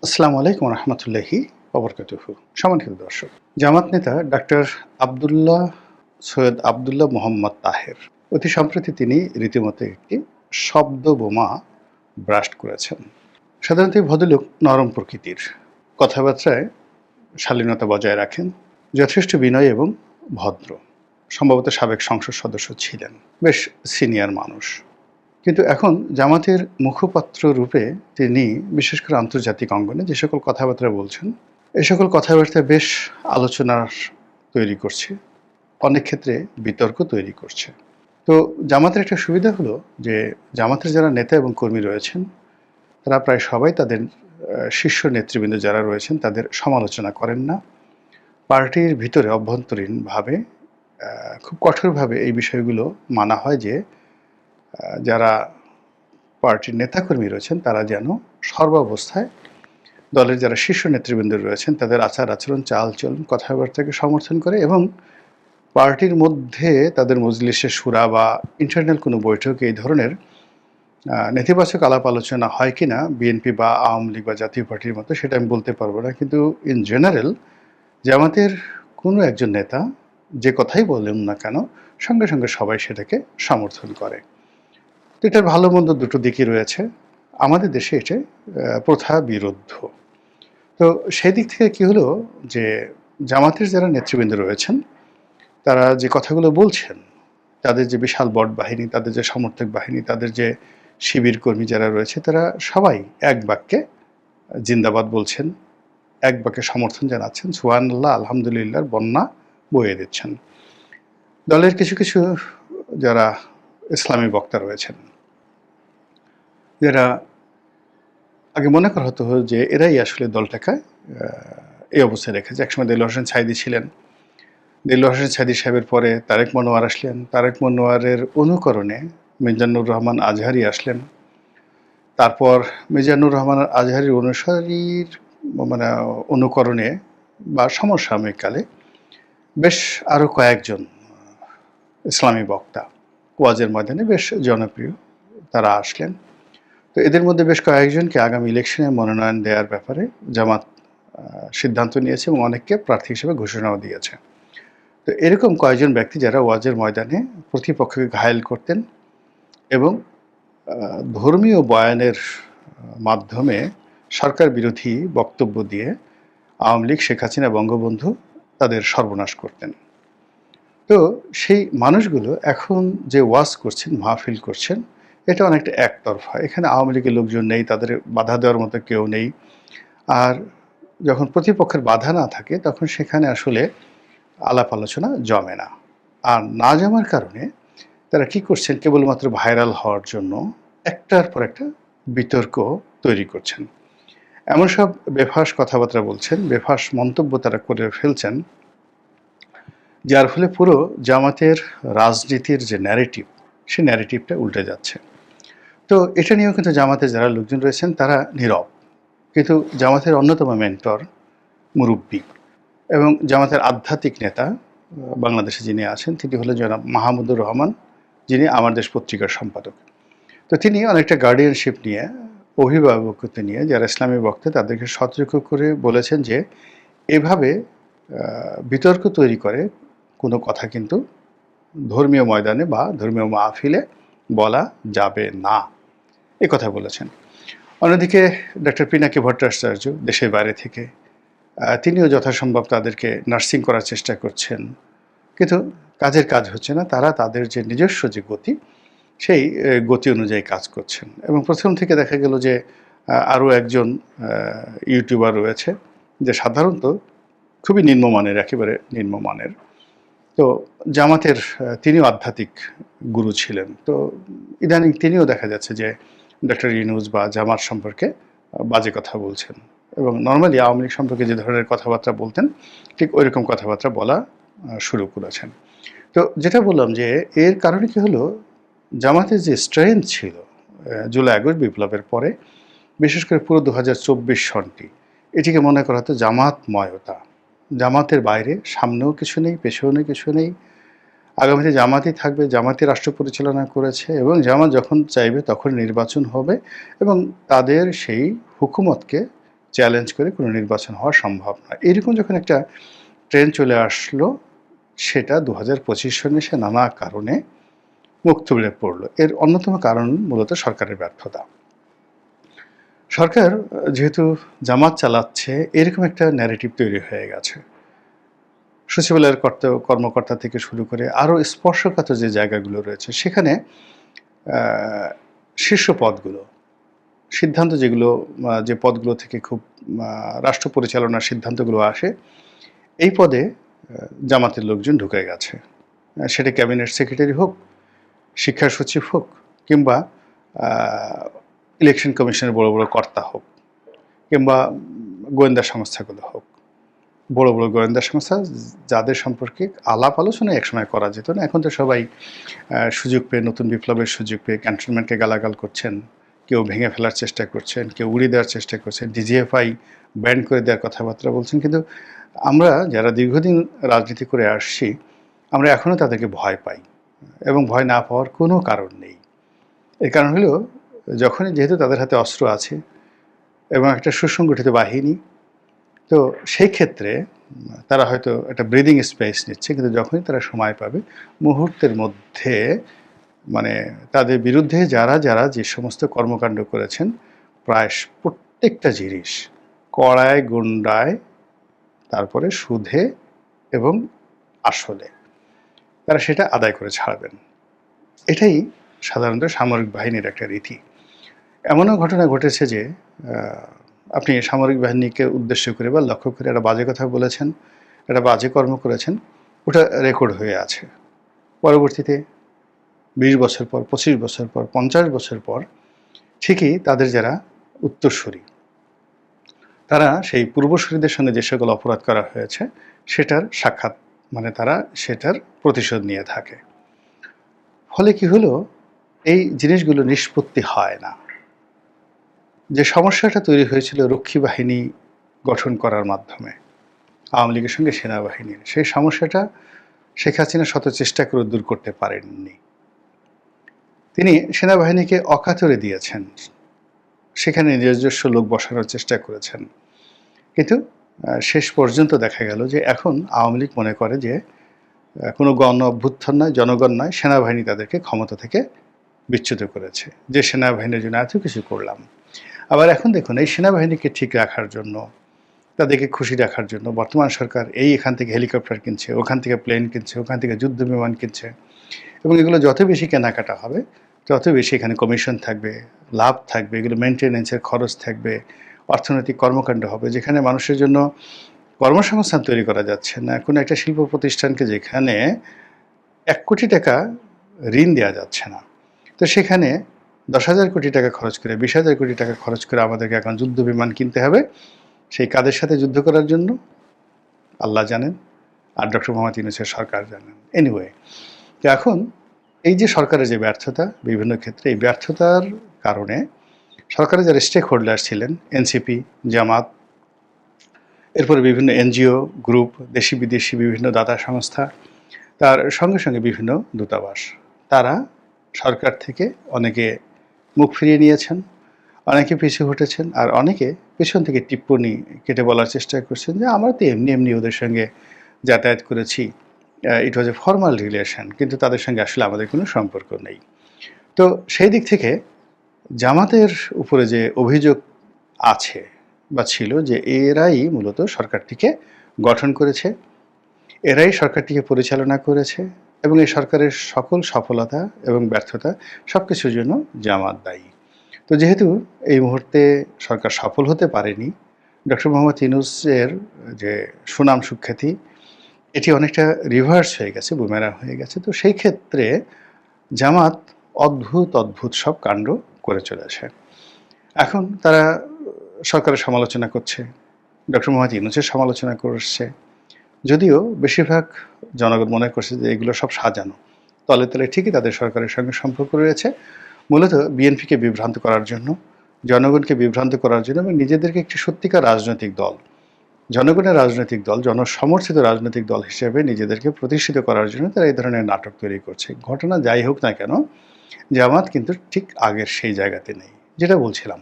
আসসালামু আলাইকুম রহমতুল্লাহি ওবরকাতুহু। সম্মানিত দর্শক, জামাত নেতা ডাক্তার আবদুল্লাহ সৈয়দ আবদুল্লাহ মোহাম্মদ তাহের অতি সম্প্রতি তিনি রীতিমতো একটি শব্দ বোমা ব্রাস্ট করেছেন। সাধারণত এই ভদ্রলোক নরম প্রকৃতির, কথাবার্তায় শালীনতা বজায় রাখেন, যথেষ্ট বিনয় এবং ভদ্র। সম্ভবত সাবেক সংসদ সদস্য ছিলেন, বেশ সিনিয়র মানুষ। কিন্তু এখন জামাতের মুখপাত্র রূপে তিনি বিশেষ করে আন্তর্জাতিক অঙ্গনে যে সকল কথাবার্তা বলছেন, এ সকল কথাবার্তা বেশ আলোচনার তৈরি করছে, অনেক ক্ষেত্রে বিতর্ক তৈরি করছে। তো জামাতের একটা সুবিধা হলো যে জামাতের যারা নেতা এবং কর্মী রয়েছেন তারা প্রায় সবাই তাদের শীর্ষ নেতৃবৃন্দ যারা রয়েছেন তাদের সমালোচনা করেন না। পার্টির ভিতরে অভ্যন্তরীণভাবে খুব কঠোরভাবে এই বিষয়গুলো মানা হয় যে যারা পার্টির নেতাকর্মী রয়েছেন তারা যেন সর্বাবস্থায় দলের যারা শীর্ষ নেতৃবৃন্দ রয়েছেন তাদের আচার আচরণ, চালচলন, কথাবার্তাকে সমর্থন করে এবং পার্টির মধ্যে তাদের মজলিসে শুরা বা ইন্টারনাল কোনো বৈঠকে এই ধরনের নেতিবাচক আলাপ আলোচনা হয় কি না বিএনপি বা আওয়ামী লীগ বা জাতীয় পার্টির মতো সেটা আমি বলতে পারবো না, কিন্তু ইন জেনারেল জামাতের কোনো একজন নেতা যে কথাই বলেন না কেন সঙ্গে সঙ্গে সবাই সেটাকে সমর্থন করে। তো এটার ভালো মন্দ দুটো দিকই রয়েছে। আমাদের দেশে এটা প্রথা বিরুদ্ধ। তো সেই দিক থেকে কি হলো যে জামাতের যারা নেতৃবৃন্দ রয়েছেন তারা যে কথাগুলো বলছেন, তাদের যে বিশাল বট বাহিনী, তাদের যে সমর্থক বাহিনী, তাদের যে শিবির কর্মী যারা রয়েছে তারা সবাই এক বাক্যে জিন্দাবাদ বলছেন, এক বাক্যে সমর্থন জানাচ্ছেন, সুবহানাল্লাহ আলহামদুলিল্লাহর বন্যা বইয়ে দিচ্ছেন। দলের কিছু কিছু যারা ইসলামী বক্তা রয়েছেন, যারা আগে মনে করা হতো যে এরাই আসলে দলটাকে এই অবস্থায় রেখেছে। একসময় দেলোয়ার হোসেন সাঈদী ছিলেন। দেলোয়ার হোসেন সাঈদী সাহেবের পরে তারেক মনোয়ার আসলেন। তারেক মনোয়ারের অনুকরণে মিজানুর রহমান আজহারী আসলেন। তারপর মিজানুর রহমান আজহারীর অনুসারীর মানে অনুকরণে বা সমসাময়িককালে বেশ আরও কয়েকজন ইসলামী বক্তা ওয়াজের ময়দানে বেশ জনপ্রিয় তারা আসলেন। তো এদের মধ্যে বেশ কয়েকজনকে আগামী ইলেকশনে মনোনয়ন দেওয়ার ব্যাপারে জামাত সিদ্ধান্ত নিয়েছে এবং অনেককে প্রার্থী হিসেবে ঘোষণাও দিয়েছে। তো এরকম কয়েকজন ব্যক্তি যারা ওয়াজের ময়দানে প্রতিপক্ষকে ঘায়েল করতেন এবং ধর্মীয় বয়ানের মাধ্যমে সরকার বিরোধী বক্তব্য দিয়ে আওয়ামী লীগ, শেখ হাসিনা, বঙ্গবন্ধু তাদের সর্বনাশ করতেন। তো সেই মানুষগুলো এখন যে ওয়াজ করছেন, মাহফিল করছেন, এটা অনেকটা একতরফা। এখানে আওয়ামী লীগের লোকজন নেই, তাদের বাধা দেওয়ার মতো কেউ নেই। আর যখন প্রতিপক্ষের বাধা না থাকে তখন সেখানে আসলে আলাপ আলোচনা জমে না। আর না জমার কারণে তারা কি করছেন, কেবলমাত্র ভাইরাল হওয়ার জন্য একটার পর একটা বিতর্ক তৈরি করছেন। এমন সব বেফাঁস কথাবার্তা বলছেন, বেফাঁস মন্তব্য তারা করে ফেলছেন, যার ফলে পুরো জামাতের রাজনীতির যে ন্যারেটিভ, সেই ন্যারেটিভটা উল্টে যাচ্ছে। তো এটা নিয়েও কিন্তু জামাতের যারা লোকজন রয়েছেন তারা নীরব, কিন্তু জামাতের অন্যতম মেন্টর, মুরব্বী এবং জামাতের আধ্যাত্মিক নেতা বাংলাদেশে যিনি আছেন তিনি হলেন জনাব মাহমুদুর রহমান, যিনি আমার দেশ পত্রিকার সম্পাদক। তো তিনি অনেকটা গার্ডিয়ানশিপ নিয়ে, অভিভাবকত্ব নিয়ে যারা ইসলামী বক্তা তাদেরকে সতর্ক করে বলেছেন যে এভাবে বিতর্ক তৈরি করে কোনো কথা কিন্তু ধর্মীয় ময়দানে বা ধর্মীয় মাহফিলে বলা যাবে না, এ কথা বলেছেন। অন্যদিকে ডক্টর পিনাকি ভট্টাচার্য দেশের বাইরে থেকে তিনিও যথাসম্ভব তাদেরকে নার্সিং করার চেষ্টা করছেন, কিন্তু কাজের কাজ হচ্ছে না। তারা তাদের যে নিজস্ব যে গতি, সেই গতি অনুযায়ী কাজ করছেন। এবং প্রথম থেকে দেখা গেল যে আরও একজন ইউটিউবার রয়েছে যে সাধারণত খুবই নিম্নমানের, একেবারে নিম্নমানের। তো জামাতের তিনিও আধ্যাত্মিক গুরু ছিলেন। তো ইদানিং তিনিও দেখা যাচ্ছে যে ডক্টর ইউনূস বা জামাত সম্পর্কে বাজে কথা বলছেন এবং নর্মালি আওয়ামী লীগ সম্পর্কে যে ধরনের কথাবার্তা বলতেন ঠিক ওই রকম কথাবার্তা বলা শুরু করেছেন। তো যেটা বললাম যে এর কারণে কি হলো, জামাতের যে স্ট্রেংথ ছিল জুলাই আগস্ট বিপ্লবের পরে, বিশেষ করে পুরো 2024 সনটি, এটিকে মনে করা হতো জামাতময়তা। জামাতের বাইরে সামনেও কিছু নেই, পেছনেও কিছু নেই। আগামীতে জামাতই থাকবে, জামাতই রাষ্ট্র পরিচালনা করেছে এবং জামাত যখন চাইবে তখন নির্বাচন হবে এবং তাদের সেই হুকুমতকে চ্যালেঞ্জ করে কোনো নির্বাচন হওয়া সম্ভব নয়। এরকম যখন একটা ট্রেন্ড চলে আসলো, সেটা 2025 সনে এসে নানা কারণে মুখ থুবড়ে পড়ল। এর অন্যতম কারণ মূলত সরকারের ব্যর্থতা। সরকার যেহেতু জামাত চালাচ্ছে, এরকম একটা ন্যারেটিভ তৈরি হয়ে গেছে। সচিবালয়ের কর্মকর্তা থেকে শুরু করে আরও স্পর্শকাতর যে জায়গাগুলো রয়েছে, সেখানে শীর্ষ পদগুলো, সিদ্ধান্ত যেগুলো, যে পদগুলো থেকে খুব রাষ্ট্র পরিচালনার সিদ্ধান্তগুলো আসে, এই পদে জামাতের লোকজন ঢুকে গেছে। সেটা ক্যাবিনেট সেক্রেটারি হোক, শিক্ষা সচিব হোক, কিংবা ইলেকশন কমিশনের বড় বড় কর্তা হোক, কিংবা গোয়েন্দা সংস্থাগুলো হোক। বড় বড় গোয়েন্দা সংস্থা যাদের সম্পর্কে আলাপ আলোচনা একসময় করা যেত না, এখন তো সবাই সুযোগ পেয়ে, নতুন বিপ্লবের সুযোগ পেয়ে ক্যান্টনমেন্টকে গালাগাল করছেন, কেউ ভেঙে ফেলার চেষ্টা করছেন, কেউ উড়িয়ে দেওয়ার চেষ্টা করছেন, ডিজিএফআই ব্যান করে দেওয়ার কথাবার্তা বলছেন। কিন্তু আমরা যারা দীর্ঘদিন রাজনীতি করে আসছি, আমরা এখনও তাদেরকে ভয় পাই, এবং ভয় না পাওয়ার কোনো কারণ নেই। এর কারণ হলো, যখনই যেহেতু তাদের হাতে অস্ত্র আছে এবং একটা সুসংগঠিত বাহিনী, তো সেই ক্ষেত্রে তারা হয়তো একটা ব্রিদিং স্পেস নিচ্ছে, কিন্তু যখনই তারা সময় পাবে, মুহূর্তের মধ্যে মানে তাদের বিরুদ্ধে যারা যারা যে সমস্ত কর্মকাণ্ড করেছেন, প্রায় প্রত্যেকটা জিনিস কড়ায় গুন্ডায়, তারপরে সুদে এবং আসলে তারা সেটা আদায় করে ছাড়বেন। এটাই সাধারণত সামরিক বাহিনীর একটা রীতি। এমনও ঘটনা ঘটেছে যে আপনি সামরিক বাহিনীকে উদ্দেশ্য করে বা লক্ষ্য করে একটা বাজে কথা বলেছেন, একটা বাজে কর্ম করেছেন, ওটা রেকর্ড হয়ে আছে। পরবর্তীতে 20 বছর পর, 25 বছর পর, 50 বছর পর ঠিকই তাদের যারা উত্তরসূরি, তারা সেই পূর্বসূরিদের সঙ্গে যে সকল অপরাধ করা হয়েছে সেটার সাক্ষাৎ, তারা সেটার প্রতিশোধ নিয়ে থাকে। ফলে কি হলো, এই জিনিসগুলো নিষ্পত্তি হয় না। যে সমস্যাটা তৈরি হয়েছিল রক্ষী বাহিনী গঠন করার মাধ্যমে আওয়ামী লীগের সঙ্গে সেনাবাহিনীর, সেই সমস্যাটা শেখ হাসিনা শত চেষ্টা করে দূর করতে পারেননি। তিনি সেনাবাহিনীকে অকাতরে দিয়েছেন, সেখানে নিজস্ব লোক বসানোর চেষ্টা করেছেন, কিন্তু শেষ পর্যন্ত দেখা গেল যে এখন আওয়ামী লীগ মনে করে যে কোনো গণ অভ্যুত্থান নয়, জনগণ নয়, সেনাবাহিনী তাদেরকে ক্ষমতা থেকে বিচ্যুত করেছে, যে সেনাবাহিনীর জন্য এত কিছু করলাম। আবার এখন দেখুন, এই সেনাবাহিনীকে ঠিক রাখার জন্য, তাদেরকে খুশি রাখার জন্য বর্তমান সরকার এখান থেকে হেলিকপ্টার কিনছে, ওখান থেকে প্লেন কিনছে, ওখান থেকে যুদ্ধ বিমান কিনছে, এবং এগুলো যত বেশি কেনাকাটা হবে তত বেশি এখানে কমিশন থাকবে, লাভ থাকবে, এগুলো মেনটেন্যান্সের খরচ থাকবে, অর্থনৈতিক কর্মকাণ্ড হবে, যেখানে মানুষের জন্য কর্মসংস্থান তৈরি করা যাচ্ছে না। কোনো একটা শিল্প প্রতিষ্ঠানকে যেখানে 1 কোটি টাকা ঋণ দেওয়া যাচ্ছে না, তো সেখানে 10,000 কোটি টাকা খরচ করে, 20,000 কোটি টাকা খরচ করে আমাদেরকে এখন যুদ্ধ বিমান কিনতে হবে। সেই কাদের সাথে যুদ্ধ করার জন্য আল্লাহ জানেন, আর ডক্টর মোহাম্মদ ইউনূসের সরকার জানেন। এনিওয়ে, তো এখন এই যে সরকারের যে ব্যর্থতা, বিভিন্ন ক্ষেত্রে এই ব্যর্থতার কারণে সরকারের যারা স্টেক হোল্ডার ছিলেন, এনসিপি, জামাত, এরপরে বিভিন্ন এনজিও গ্রুপ, দেশি বিদেশি বিভিন্ন দাতা সংস্থা, তার সঙ্গে সঙ্গে বিভিন্ন দূতাবাস, তারা সরকার থেকে অনেকে মুখ ফিরিয়ে নিয়েছেন, অনেকে পিছু হটেছেন, আর অনেকে পেছন থেকে টিপ্পনি কেটে বলার চেষ্টা করছেন যে আমরা তো এমনি এমনি ওদের সঙ্গে যাতায়াত করেছি, ইট ওয়াজ এ ফর্মাল রিলেশন, কিন্তু তাদের সঙ্গে আসলে আমাদের কোনো সম্পর্ক নেই। তো সেই দিক থেকে জামাতের উপরে যে অভিযোগ আছে বা ছিল, যে এরাই মূলত সরকারটিকে গঠন করেছে, এরাই সরকারটিকে পরিচালনা করেছে, এবং এই সরকারের সকল সফলতা এবং ব্যর্থতা সব কিছুর জন্য জামাত দায়ী। তো যেহেতু এই মুহূর্তে সরকার সফল হতে পারেনি, ডক্টর মোহাম্মদ ইউনূসের যে সুনাম সুখ্যাতি, এটি অনেকটা রিভার্স হয়ে গেছে, বুমেরাং হয়ে গেছে। তো সেই ক্ষেত্রে জামাত অদ্ভুত অদ্ভুত সব কাণ্ড করে চলেছে। এখন তারা সরকারের সমালোচনা করছে, ডক্টর মোহাম্মদ ইউনূসের সমালোচনা করছে, যদিও বেশিরভাগ জনগণ মনে করছে যে এগুলো সব সাজানো, তলে তলে ঠিকই তাদের সরকারের সঙ্গে সম্পর্ক রয়েছে, মূলত বিএনপিকে বিভ্রান্ত করার জন্য, জনগণকে বিভ্রান্ত করার জন্য, এবং নিজেদেরকে একটি সত্যিকার রাজনৈতিক দল, জনগণের রাজনৈতিক দল, জনসমর্থিত রাজনৈতিক দল হিসেবে নিজেদেরকে প্রতিষ্ঠিত করার জন্য তারা এই ধরনের নাটক তৈরি করছে। ঘটনা যাই হোক না কেন, জামাত কিন্তু ঠিক আগের সেই জায়গাতে নেই। যেটা বলছিলাম,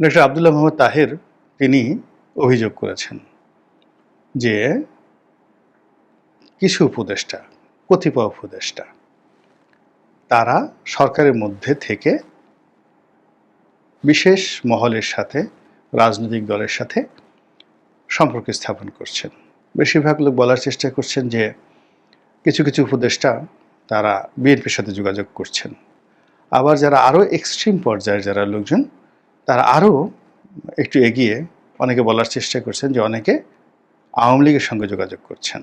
ডক্টর আব্দুল্লাহ মোহাম্মদ তাহের তিনি অভিযোগ করেছেন যে কিছু উপদেষ্টা, কতিপয় উপদেষ্টা, তারা সরকারের মধ্যে থেকে বিশেষ মহলের সাথে, রাজনৈতিক দলের সাথে সম্পর্ক স্থাপন করছেন। বেশিরভাগ লোক বলার চেষ্টা করছেন যে কিছু কিছু উপদেষ্টা তারা বিএনপির সাথে যোগাযোগ করছেন। আবার যারা আরও এক্সট্রিম পর্যায়ের যারা লোকজন, তারা আরও একটু এগিয়ে অনেকে বলার চেষ্টা করছেন যে অনেকে আওয়ামী লীগের সঙ্গে যোগাযোগ করছেন।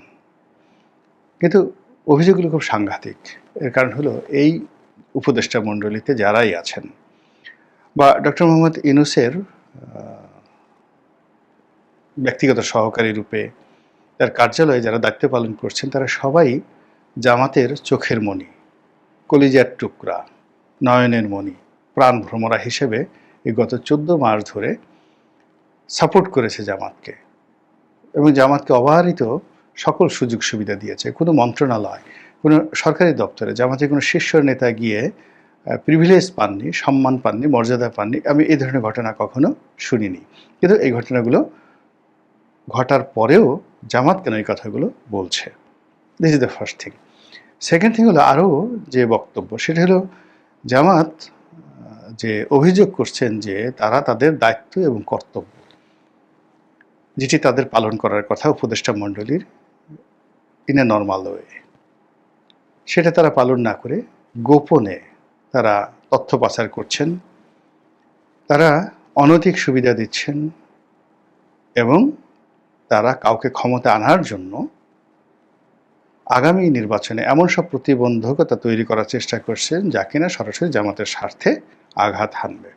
কিন্তু অভিযোগগুলো খুব সাংঘাতিক। এর কারণ হলো এই উপদেষ্টা মণ্ডলীতে যারাই আছেন বা ডক্টর মোহাম্মদ ইউনূসের ব্যক্তিগত সহকারী রূপে তার কার্যালয়ে যারা দায়িত্ব পালন করছেন, তারা সবাই জামাতের চোখের মণি, কলিজার টুকরা, নয়নের মণি, প্রাণ ভ্রমরা হিসেবে এই গত 14 মাস ধরে সাপোর্ট করেছে জামাতকে এবং জামাতকে অবারিত সকল সুযোগ সুবিধা দিয়েছে। কোনো মন্ত্রণালয়, কোনো সরকারি দপ্তরে জামাতের কোনো শীর্ষ নেতা গিয়ে প্রিভিলেজ পাননি, সম্মান পাননি, মর্যাদা পাননি। আমি এই ধরনের ঘটনা কখনো শুনিনি। কিন্তু এই ঘটনাগুলো ঘটার পরেও জামাত কেন এই কথাগুলো বলছে? This is the first thing. Second thing হলো আরও যে বক্তব্য, সেটা হলো জামাত যে অভিযোগ করছেন যে তারা তাদের দায়িত্ব এবং কর্তব্য যেটি তাদের পালন করার কথা উপদেষ্টা মণ্ডলীর ইন এ নর্মাল ওয়ে, সেটা তারা পালন না করে গোপনে তারা তথ্য পাচার করছেন, তারা অনৈতিক সুবিধা দিচ্ছেন এবং তারা কাউকে ক্ষমতা আনার জন্য আগামী নির্বাচনে এমন সব প্রতিবন্ধকতা তৈরি করার চেষ্টা করছেন যা কিনা সরাসরি জামাতের স্বার্থে আঘাত হানবে।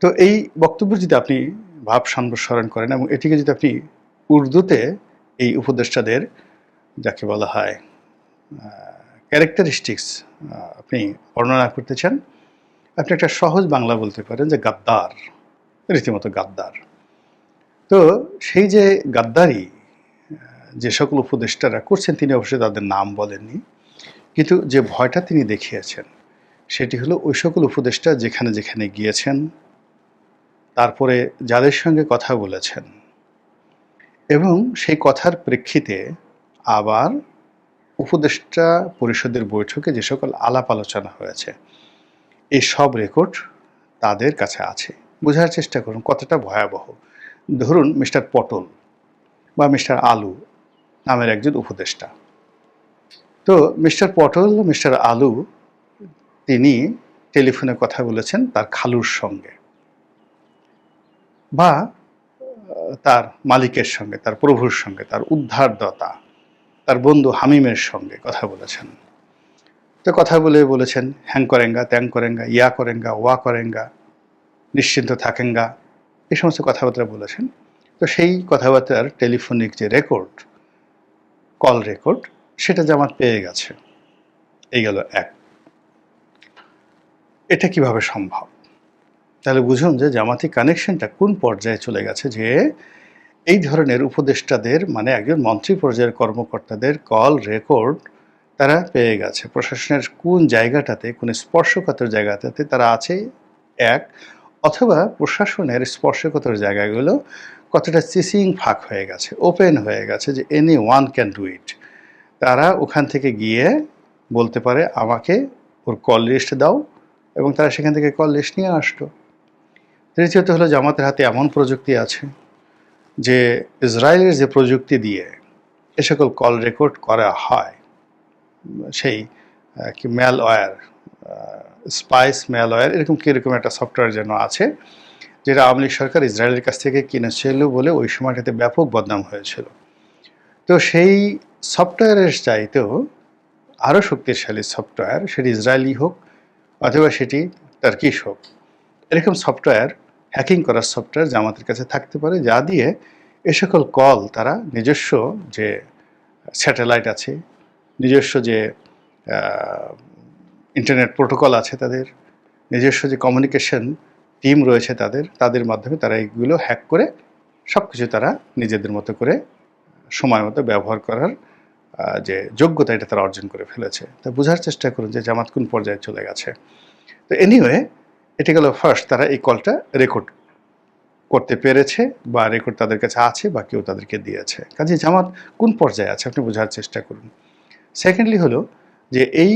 তো এই বক্তব্য যদি আপনি ভাব সম্প্রসারণ করেন এবং এটিকে যদি আপনি উর্দুতে এই উপদেষ্টাদের যাকে বলা হয় ক্যারেক্টারিস্টিক্স আপনি বর্ণনা করতে চান, আপনি একটা সহজ বাংলা বলতে পারেন যে গাদ্দার, রীতিমতো গাদ্দার। তো সেই যে গাদ্দারি যে সকল উপদেষ্টারা করছেন, তিনি অবশ্যই তাদের নাম বলেননি, কিন্তু যে ভয়টা তিনি দেখিয়েছেন সেটি হলো ওই সকল উপদেষ্টা যেখানে যেখানে গিয়েছেন, তারপরে যাদের সঙ্গে কথা বলেছেন এবং সেই কথার প্রেক্ষিতে আবার উপদেষ্টা পরিষদের বৈঠকে যে সকল আলাপ আলোচনা হয়েছে, এই সব রেকর্ড তাদের কাছে আছে। বোঝার চেষ্টা করুন কতটা ভয়াবহ। ধরুন মিস্টার পটল বা মিস্টার আলু নামের একজন উপদেষ্টা, তো মিস্টার পটল, মিস্টার আলু তিনি টেলিফোনে কথা বলেছেন তার খালুর সঙ্গে বা তার মালিকের সঙ্গে, তার প্রভুর সঙ্গে, তার উদ্ধারদাতা, তার বন্ধু হামিমের সঙ্গে কথা বলেছেন। তো কথা বলে বলেছেন হ্যাং করেঙ্গা, ত্যাং করেঙ্গা, ইয়া করেঙ্গা, ওয়া করেঙ্গা, নিশ্চিন্ত থাকেঙ্গা, এই সমস্ত কথাবার্তা বলেছেন। তো সেই কথাবার্তার টেলিফোনিক যে রেকর্ড, কল রেকর্ড, সেটা জামাত পেয়ে গেছে। এই গেল এক। এটা কিভাবে সম্ভব? তাহলে বুঝুন যে জামাতি কানেকশনটা কোন পর্যায়ে চলে গেছে, যে এই ধরনের উপদেষ্টাদের মানে একজন মন্ত্রী পর্যায়ের কর্মকর্তাদের কল রেকর্ড তারা পেয়ে গেছে। প্রশাসনের কোন জায়গাটাতে, কোন স্পর্শকাতর জায়গাটাতে তারা আছে এক, অথবা প্রশাসনের স্পর্শকাতর জায়গাগুলো কতটা চিসিং ফাঁক হয়ে গেছে, ওপেন হয়ে গেছে, যে any one can do it. তারা ওখান থেকে গিয়ে বলতে পারে আমাকে ওর কল লিস্ট দাও, এবং তারা সেখান থেকে কল লিস্ট নিয়ে আসতো। তৃতীয়ত হলো জামাতের হাতে এমন প্রযুক্তি আছে যে ইসরায়েলের যে প্রযুক্তি দিয়ে এ সকল কল রেকর্ড করা হয়, সেই কি ম্যালওয়্যার, স্পাইস ম্যালওয়্যার, এরকম কীরকম একটা সফটওয়্যার যেন আছে, যেটা আওয়ামী লীগ সরকার ইসরায়েলের কাছ থেকে কিনেছিল বলে ওই সময়টাতে ব্যাপক বদনাম হয়েছিল। তো সেই সফটওয়্যারের চাইতেও আরও শক্তিশালী সফটওয়্যার, সেটি ইসরায়েলি হোক অথবা সেটি টার্কিশ হোক, এরকম সফটওয়্যার, হ্যাকিং করার সফটওয়্যার জামাতের কাছে থাকতে পারে, যা দিয়ে এ সকল কল তারা নিজস্ব যে স্যাটেলাইট আছে, নিজস্ব যে ইন্টারনেট প্রোটোকল আছে, তাদের নিজস্ব যে কমিউনিকেশন টিম রয়েছে তাদের মাধ্যমে তারা এইগুলো হ্যাক করে সব কিছু তারা নিজেদের মতো করে সময় মতো ব্যবহার করার যে যোগ্যতা, এটা তারা অর্জন করে ফেলেছে। তা বোঝার চেষ্টা করুন যে জামাত কোন পর্যায়ে চলে গেছে। তো এনিওয়ে, এটা গেল ফার্স্ট, তারা এই কলটা রেকর্ড করতে পেরেছে বা রেকর্ড তাদের কাছে আছে বা কেউ তাদেরকে দিয়েছে। কাজে জামাত কোন পর্যায়ে আছে আপনি বোঝার চেষ্টা করুন। সেকেন্ডলি হলো যে এই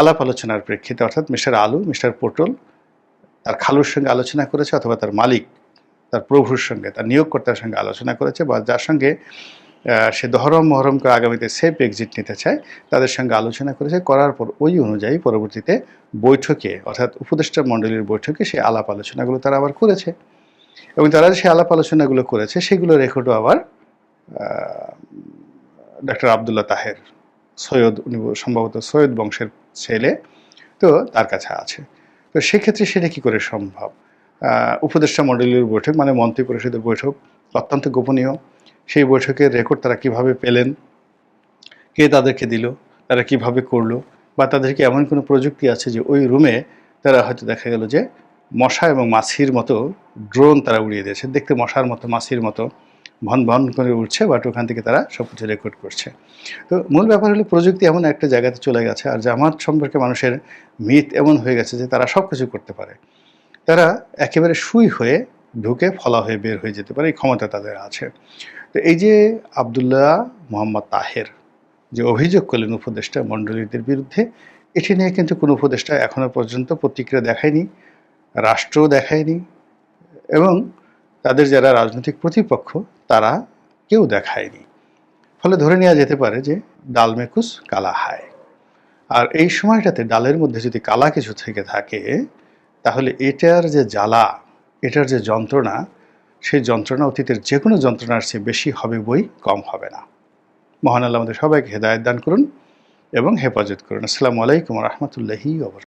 আলাপ আলোচনার প্রেক্ষিতে অর্থাৎ মিস্টার আলু মিস্টার পটল তার খালুর সঙ্গে আলোচনা করেছে অথবা তার মালিক তার প্রভুর সঙ্গে তার নিয়োগকর্তার সঙ্গে আলোচনা করেছে বা যার সঙ্গে সে দহরম মহরম করে আগামীতে সেফ এক্সিট নিতে চায় তাদের সঙ্গে আলোচনা করেছে, করার পর ওই অনুযায়ী পরবর্তীতে বৈঠকে অর্থাৎ উপদেষ্টা মণ্ডলীর বৈঠকে সেই আলাপ আলোচনাগুলো তারা আবার করেছে এবং তারা যে আলাপ আলোচনাগুলো করেছে সেগুলো রেকর্ডও আবার ডক্টর আবদুল্লাহ তাহের সৈয়দ, উনি সম্ভবত সৈয়দ বংশের ছেলে, তো তার কাছে আছে। তো সেক্ষেত্রে সেটা কী করে সম্ভব? উপদেষ্টা মণ্ডলীর বৈঠক মানে মন্ত্রী পরিষদের বৈঠক অত্যন্ত গোপনীয়, সেই বৈঠকের রেকর্ড তারা কিভাবে পেলেন, কে তাদেরকে দিল, তারা কিভাবে করলো, বা তাদেরকে এমন কোনো প্রযুক্তি আছে যে ওই রুমে তারা হয়তো দেখা গেল যে মশা এবং মাছির মতো ড্রোন তারা উড়িয়ে দিয়েছে, দেখতে মশার মতো মাছির মতো ভন ভন করে উঠছে, বাট ওখান থেকে তারা সব কিছু রেকর্ড করছে। তো মূল ব্যাপার হলো প্রযুক্তি এমন একটা জায়গাতে চলে গেছে আর জামাত সম্পর্কে মানুষের মিথ এমন হয়ে গেছে যে তারা সব কিছু করতে পারে, তারা একেবারে সুই হয়ে ঢুকে ফলা হয়ে বের হয়ে যেতে পারে, এই ক্ষমতা তাদের আছে। তো এই যে আবদুল্লাহ মোহাম্মদ তাহের যে অভিযোগ করলেন উপদেষ্টা মণ্ডলীদের বিরুদ্ধে, এটি নিয়ে কিন্তু কোনো উপদেষ্টা এখনো পর্যন্ত প্রতিক্রিয়া দেখায়নি, রাষ্ট্রও দেখায়নি এবং তাদের যারা রাজনৈতিক প্রতিপক্ষ তারা কেউ দেখায়নি। ফলে ধরে নেওয়া যেতে পারে যে ডাল মে কুছ কালা হায়। আর এই সময়টাতে ডালের মধ্যে যদি কালা কিছু থেকে থাকে তাহলে এটার যে জ্বালা, এটার যে যন্ত্রণা, সেই যন্ত্রণা অতীতের যে কোনো যন্ত্রণার চেয়ে বেশি হবে বই, কম হবে না। মহান আল্লাহ আমাদের সবাইকে হেদায়েত দান করুন এবং হেফাজত করুন। আসসালামু আলাইকুম ওয়া রাহমাতুল্লাহি ওয়া বারাকাতুহু।